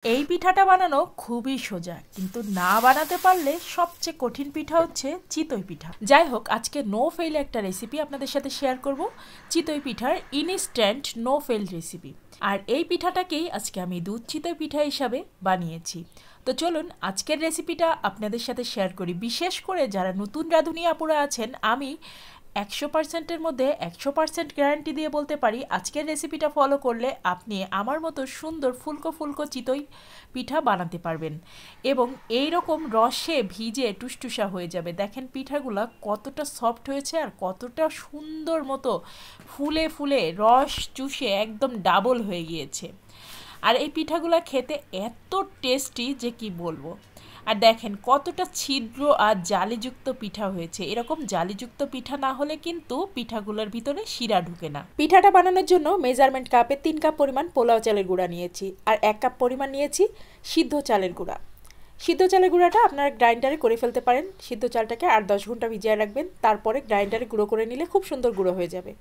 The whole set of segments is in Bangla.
এই পিঠাটা বানানো খুবই সোজা, কিন্তু না বানাতে পারলে সবচেয়ে কঠিন পিঠা হচ্ছে চিতই পিঠা। যাই হোক, আজকে নো ফেল একটা রেসিপি আপনাদের সাথে শেয়ার করব, চিতই পিঠার ইনস্ট্যান্ট নো ফেল রেসিপি। আর এই পিঠাটাকেই আজকে আমি দুধ চিতই পিঠা হিসাবে বানিয়েছি। তো চলুন আজকের রেসিপিটা আপনাদের সাথে শেয়ার করি। বিশেষ করে যারা নতুন রাঁধুনি আপুরা আছেন, আমি 100%-এর মধ্যে 100% গ্যারান্টি দিয়ে বলতে পারি আজকের রেসিপিটা ফলো করলে আপনি আমার মতো সুন্দর ফুলকো ফুলকো চিতই পিঠা বানাতে পারবেন এবং এই রকম রসে ভিজে টুসটুসা হয়ে যাবে। দেখেন পিঠাগুলো কতটা সফট হয়েছে আর কতটা সুন্দর মতো ফুলে ফুলে রস চুষে একদম ডাবল হয়ে গিয়েছে। আর এই পিঠাগুলো খেতে এত টেস্টি যে কি বলবো। আর দেখেন কতটা ছিদ্র আর জালিযুক্ত পিঠা হয়েছে। এরকম জালিযুক্ত পিঠা না হলে কিন্তু পিঠাগুলোর ভিতরে শিরা ঢুকে না। পিঠাটা বানানোর জন্য মেজারমেন্ট কাপে 3 কাপ পরিমাণ পোলাও চালের গুঁড়া নিয়েছি আর 1 কাপ পরিমাণ নিয়েছি সিদ্ধ চালের গুঁড়া। সিদ্ধ চালের গুঁড়াটা আপনারা গ্রাইন্ডারে করে ফেলতে পারেন। সিদ্ধ চালটাকে 8-10 ঘন্টা ভিজিয়ে রাখবেন, তারপরে গ্রাইন্ডারে গুঁড়ো করে নিলে খুব সুন্দর গুঁড়ো হয়ে যাবে।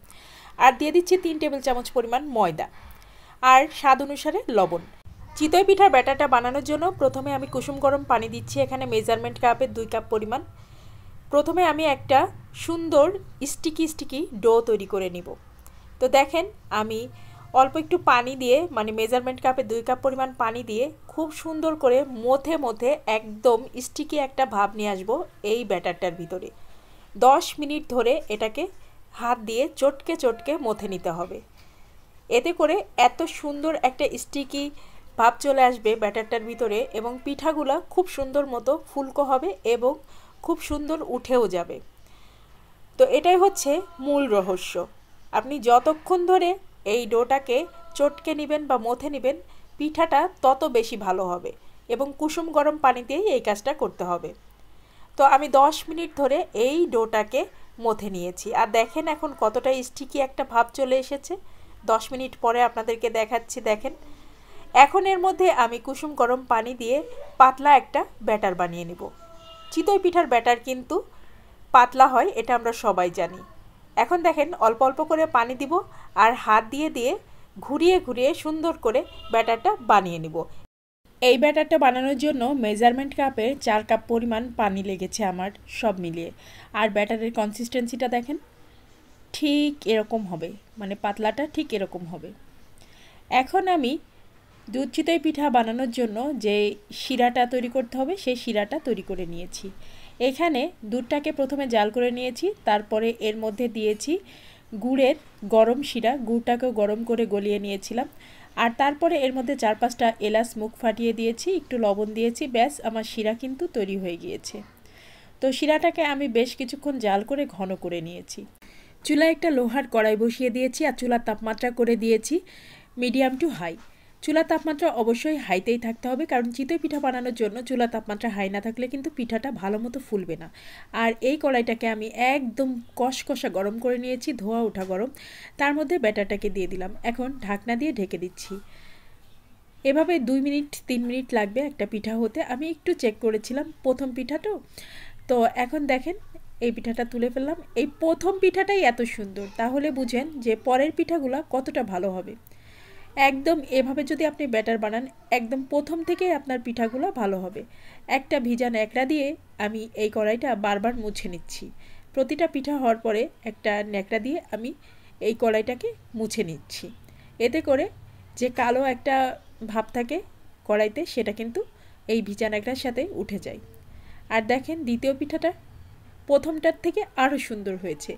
আর দিয়ে দিচ্ছি 3 টেবিল চামচ পরিমাণ ময়দা আর স্বাদ অনুসারে লবণ। চিতই পিঠার ব্যাটারটা বানানোর জন্য প্রথমে আমি কুসুম গরম পানি দিচ্ছি, এখানে মেজারমেন্ট কাপে 2 কাপ পরিমাণ। প্রথমে আমি একটা সুন্দর স্টিকি ডো তৈরি করে নিব। তো দেখেন আমি অল্প একটু পানি দিয়ে, মানে মেজারমেন্ট কাপে 2 কাপ পরিমাণ পানি দিয়ে খুব সুন্দর করে মথে একদম স্টিকি একটা ভাব নিয়ে আসবো এই ব্যাটারটার ভিতরে। 10 মিনিট ধরে এটাকে হাত দিয়ে চটকে মথে নিতে হবে। এতে করে এত সুন্দর একটা স্টিকি ভাব চলে আসবে ব্যাটারটার ভিতরে এবং পিঠাগুলো খুব সুন্দর মতো ফুলকো হবে এবং খুব সুন্দর উঠেও যাবে। তো এটাই হচ্ছে মূল রহস্য। আপনি যতক্ষণ ধরে এই ডোটাকে চটকে নেবেন বা মথে নেবেন, পিঠাটা তত বেশি ভালো হবে এবং কুসুম গরম পানিতেই এই কাজটা করতে হবে। তো আমি 10 মিনিট ধরে এই ডোটাকে মথে নিয়েছি আর দেখেন এখন কতটা স্টিকি একটা ভাব চলে এসেছে। 10 মিনিট পরে আপনাদেরকে দেখাচ্ছি। দেখেন এখন এর মধ্যে আমি কুসুম গরম পানি দিয়ে পাতলা একটা ব্যাটার বানিয়ে নেব। চিতই পিঠার ব্যাটার কিন্তু পাতলা হয়, এটা আমরা সবাই জানি। এখন দেখেন অল্প অল্প করে পানি দিব আর হাত দিয়ে ঘুরিয়ে সুন্দর করে ব্যাটারটা বানিয়ে নেব। এই ব্যাটারটা বানানোর জন্য মেজারমেন্ট কাপে 4 কাপ পরিমাণ পানি লেগেছে আমার সব মিলিয়ে। আর ব্যাটারের কনসিস্টেন্সিটা দেখেন ঠিক এরকম হবে, মানে পাতলাটা ঠিক এরকম হবে। এখন আমি দুধ চিতই পিঠা বানানোর জন্য যে শিরাটা তৈরি করতে হবে সেই শিরাটা তৈরি করে নিয়েছি। এখানে দুধটাকে প্রথমে জাল করে নিয়েছি, তারপরে এর মধ্যে দিয়েছি গুড়ের গরম শিরা, গুড়টাকেও গরম করে গলিয়ে নিয়েছিলাম। আর তারপরে এর মধ্যে 4-5টা এলাচ মুখ ফাটিয়ে দিয়েছি, একটু লবণ দিয়েছি, ব্যাস আমার শিরা কিন্তু তৈরি হয়ে গিয়েছে। তো শিরাটাকে আমি বেশ কিছুক্ষণ জাল করে ঘন করে নিয়েছি। চুলায় একটা লোহার কড়াই বসিয়ে দিয়েছি আর চুলার তাপমাত্রা করে দিয়েছি মিডিয়াম টু হাই। চুলার তাপমাত্রা অবশ্যই হাইতেই থাকতে হবে, কারণ চিতই পিঠা বানানোর জন্য চুলার তাপমাত্রা হাই না থাকলে কিন্তু পিঠাটা ভালো মতো ফুলবে না। আর এই কড়াইটাকে আমি একদম কষকষা গরম করে নিয়েছি, ধোয়া ওঠা গরম। তার মধ্যে ব্যাটারটাকে দিয়ে দিলাম। এখন ঢাকনা দিয়ে ঢেকে দিচ্ছি। এভাবে 2-3 মিনিট লাগবে একটা পিঠা হতে। আমি একটু চেক করেছিলাম, প্রথম পিঠা তো এখন দেখেন এই পিঠাটা তুলে ফেললাম। এই প্রথম পিঠাটাই এত সুন্দর, তাহলে বুঝেন যে পরের পিঠাগুলো কতটা ভালো হবে। একদম এভাবে যদি আপনি ব্যাটার বানান, একদম প্রথম থেকেই আপনার পিঠাগুলো ভালো হবে। একটা ভিজা ন্যাকড়া দিয়ে আমি এই কড়াইটা বারবার মুছে নিচ্ছি। প্রতিটা পিঠা হওয়ার পরে একটা ন্যাকড়া দিয়ে আমি এই কড়াইটাকে মুছে নিচ্ছি। এতে করে যে কালো একটা ভাব থাকে কড়াইতে, সেটা কিন্তু এই ভিজা ন্যাকড়ার সাথে উঠে যায়। আর দেখেন দ্বিতীয় পিঠাটা প্রথমটার থেকে আরও সুন্দর হয়েছে।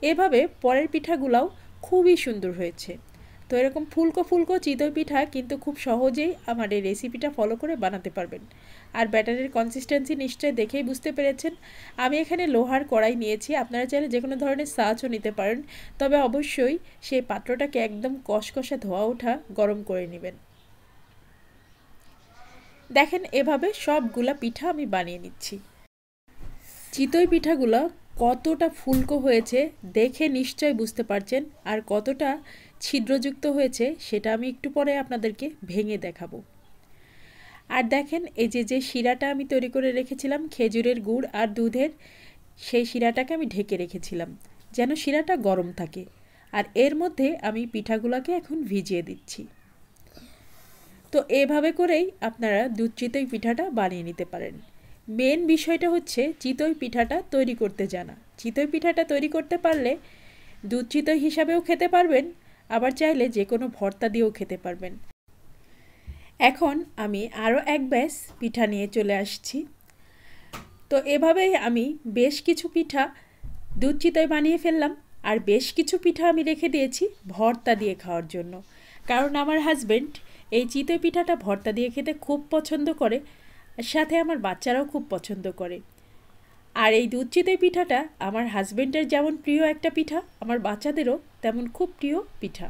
এভাবে পরের পিঠাগুলোও খুবই সুন্দর হয়েছে। তো এরকম ফুলকো চিতই পিঠা কিন্তু খুব সহজেই আমার এই রেসিপিটা ফলো করে বানাতে পারবেন। আর ব্যাটারের কনসিস্টেন্সি নিশ্চয়ই দেখেই বুঝতে পেরেছেন। আমি এখানে লোহার কড়াই নিয়েছি, আপনারা চাইলে যে কোনো ধরনের সাঁচও নিতে পারেন, তবে অবশ্যই সেই পাত্রটাকে একদম কষকষা ধোয়া ওঠা গরম করে নেবেন। দেখেন এভাবে সবগুলা পিঠা আমি বানিয়ে নিচ্ছি। চিতই পিঠাগুলো কতটা ফুলকো হয়েছে দেখে নিশ্চয় বুঝতে পারছেন, আর কতটা ছিদ্রযুক্ত হয়েছে সেটা আমি একটু পরে আপনাদেরকে ভেঙে দেখাবো। আর দেখেন এই যে শিরাটা আমি তৈরি করে রেখেছিলাম খেজুরের গুড় আর দুধের, সেই শিরাটাকে আমি ঢেকে রেখেছিলাম যেন শিরাটা গরম থাকে। আর এর মধ্যে আমি পিঠাগুলোকে এখন ভিজিয়ে দিচ্ছি। তো এভাবে করেই আপনারা দুধ চিতই পিঠাটা বানিয়ে নিতে পারেন। মেন বিষয়টা হচ্ছে চিতই পিঠাটা তৈরি করতে জানা। চিতই পিঠাটা তৈরি করতে পারলে দুধ চিতই হিসাবেও খেতে পারবেন, আবার চাইলে যে কোনো ভর্তা দিয়েও খেতে পারবেন। এখন আমি আরও এক ব্যাচ পিঠা নিয়ে চলে আসছি। তো এভাবেই আমি বেশ কিছু পিঠা দুধ চিতই বানিয়ে ফেললাম, আর বেশ কিছু পিঠা আমি রেখে দিয়েছি ভর্তা দিয়ে খাওয়ার জন্য, কারণ আমার হাজব্যান্ড এই চিতই পিঠাটা ভর্তা দিয়ে খেতে খুব পছন্দ করে, সাথে আমার বাচ্চারাও খুব পছন্দ করে। আর এই দুধ চিতই পিঠাটা আমার হাজব্যান্ডের যেমন প্রিয় একটা পিঠা, আমার বাচ্চাদেরও তেমন খুব প্রিয় পিঠা।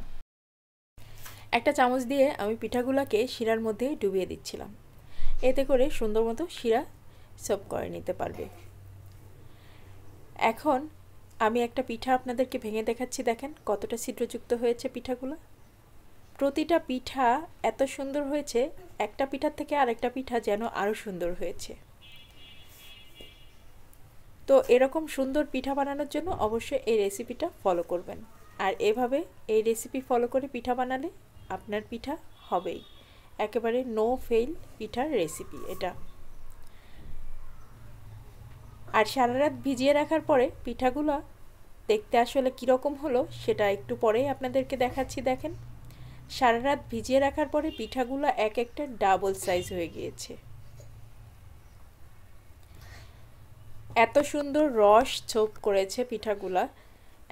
একটা চামচ দিয়ে আমি পিঠাগুলোকে শিরার মধ্যে ডুবিয়ে দিচ্ছিলাম, এতে করে সুন্দর মতো শিরা সার্ভ করে নিতে পারবে। এখন আমি একটা পিঠা আপনাদেরকে ভেঙে দেখাচ্ছি, দেখেন কতটা ছিদ্রযুক্ত হয়েছে পিঠাগুলো। প্রতিটা পিঠা এত সুন্দর হয়েছে, একটা পিঠার থেকে আরেকটা পিঠা যেন আরও সুন্দর হয়েছে। তো এরকম সুন্দর পিঠা বানানোর জন্য অবশ্যই এই রেসিপিটা ফলো করবেন, আর এভাবে এই রেসিপি ফলো করে পিঠা বানালে আপনার পিঠা হবেই। একেবারে নো ফেল পিঠার রেসিপি এটা। আর সারা রাত ভিজিয়ে রাখার পরে পিঠাগুলো দেখতে আসলে কীরকম হলো সেটা একটু পরেই আপনাদেরকে দেখাচ্ছি। দেখেন সারা রাত ভিজিয়ে রাখার পরে পিঠাগুলো এক একটা ডাবল সাইজ হয়ে গিয়েছে। এত সুন্দর রস ছোপ করেছে পিঠাগুলা,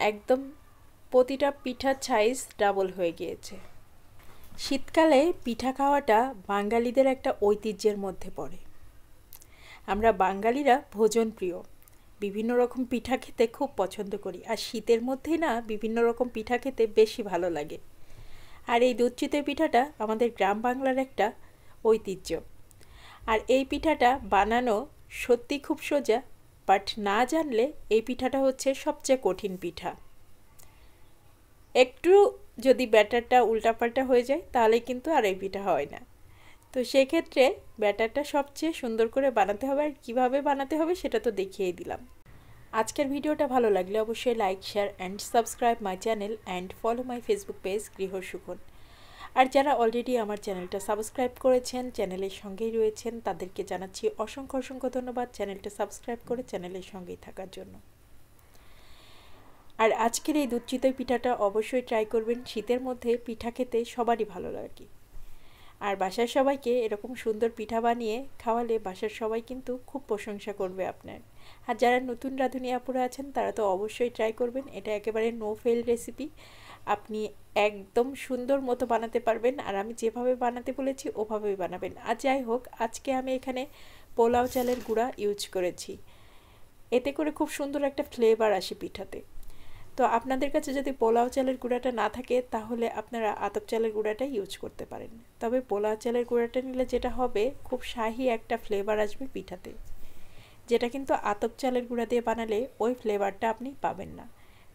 একদম প্রতিটা পিঠার সাইজ ডাবল হয়ে গিয়েছে। শীতকালে পিঠা খাওয়াটা বাঙালিদের একটা ঐতিহ্যের মধ্যে পড়ে। আমরা বাঙালিরা ভোজন প্রিয়, বিভিন্ন রকম পিঠা খেতে খুব পছন্দ করি, আর শীতের মধ্যেই না বিভিন্ন রকম পিঠা খেতে বেশি ভালো লাগে। আর এই দুধ চিতই পিঠাটা আমাদের গ্রাম বাংলার একটা ঐতিহ্য। আর এই পিঠাটা বানানো সত্যি খুব সোজা, বাট না জানলে এই পিঠাটা হচ্ছে সবচেয়ে কঠিন পিঠা। একটু যদি ব্যাটারটা উল্টাপাল্টা হয়ে যায় তাহলে কিন্তু আর এই পিঠা হয় না। তো সেক্ষেত্রে ব্যাটারটা সবচেয়ে সুন্দর করে বানাতে হবে, আর কীভাবে বানাতে হবে সেটা তো দেখিয়েই দিলাম। আজকের ভিডিওটা ভালো লাগলে অবশ্যই like, share and subscribe my channel and follow my Facebook page গৃহর সুখন। আর যারা অলরেডি আমার চ্যানেলটা সাবস্ক্রাইব করেছেন, চ্যানেলের সঙ্গেই রয়েছেন, তাদেরকে জানাচ্ছি অসংখ্য অসংখ্য ধন্যবাদ চ্যানেলটা সাবস্ক্রাইব করে চ্যানেলের সঙ্গেই থাকার জন্য। আর আজকের এই দুধ চিতই পিঠাটা অবশ্যই ট্রাই করবেন। শীতের মধ্যে পিঠা খেতে সবারই ভালো লাগে, আর বাসার সবাইকে এরকম সুন্দর পিঠা বানিয়ে খাওয়ালে বাসার সবাই কিন্তু খুব প্রশংসা করবে আপনার। আর যারা নতুন রাঁধুনি আপুরা আছেন তারা তো অবশ্যই ট্রাই করবেন, এটা একেবারে নো ফেল রেসিপি, আপনি একদম সুন্দর মতো বানাতে পারবেন। আর আমি যেভাবে বানাতে বলেছি ওভাবেই বানাবেন। আর যাই হোক, আজকে আমি এখানে পোলাও চালের গুঁড়া ইউজ করেছি, এতে করে খুব সুন্দর একটা ফ্লেভার আসে পিঠাতে। তো আপনাদের কাছে যদি পোলাও চালের গুঁড়াটা না থাকে তাহলে আপনারা আতপ চালের গুঁড়াটা ইউজ করতে পারেন। তবে পোলাও চালের গুঁড়াটা নিলে যেটা হবে, খুব শাহি একটা ফ্লেভার আসবে পিঠাতে, যেটা কিন্তু আতপ চালের গুঁড়া দিয়ে বানালে ওই ফ্লেভারটা আপনি পাবেন না।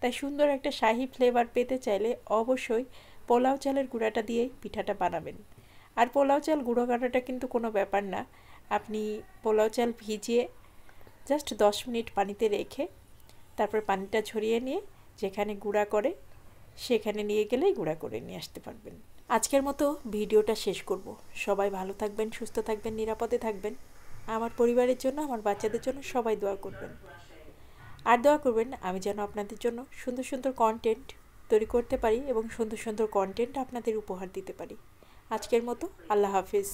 তাই সুন্দর একটা শাহি ফ্লেভার পেতে চাইলে অবশ্যই পোলাও চালের গুঁড়াটা দিয়েই পিঠাটা বানাবেন। আর পোলাও চাল গুঁড়ো করাটা কিন্তু কোনো ব্যাপার না, আপনি পোলাও চাল ভিজিয়ে জাস্ট 10 মিনিট পানিতে রেখে তারপর পানিটা ঝরিয়ে নিয়ে যেখানে গুঁড়া করে সেখানে নিয়ে গেলেই গুঁড়া করে নিয়ে আসতে পারবেন। আজকের মতো ভিডিওটা শেষ করব। সবাই ভালো থাকবেন, সুস্থ থাকবেন, নিরাপদে থাকবেন। আমার পরিবারের জন্য, আমার বাচ্চাদের জন্য সবাই দোয়া করবেন। আর দোয়া করবেন আমি যেন আপনাদের জন্য সুন্দর সুন্দর কন্টেন্ট তৈরি করতে পারি এবং সুন্দর সুন্দর কন্টেন্ট আপনাদের উপহার দিতে পারি। আজকের মতো আল্লাহ হাফিজ।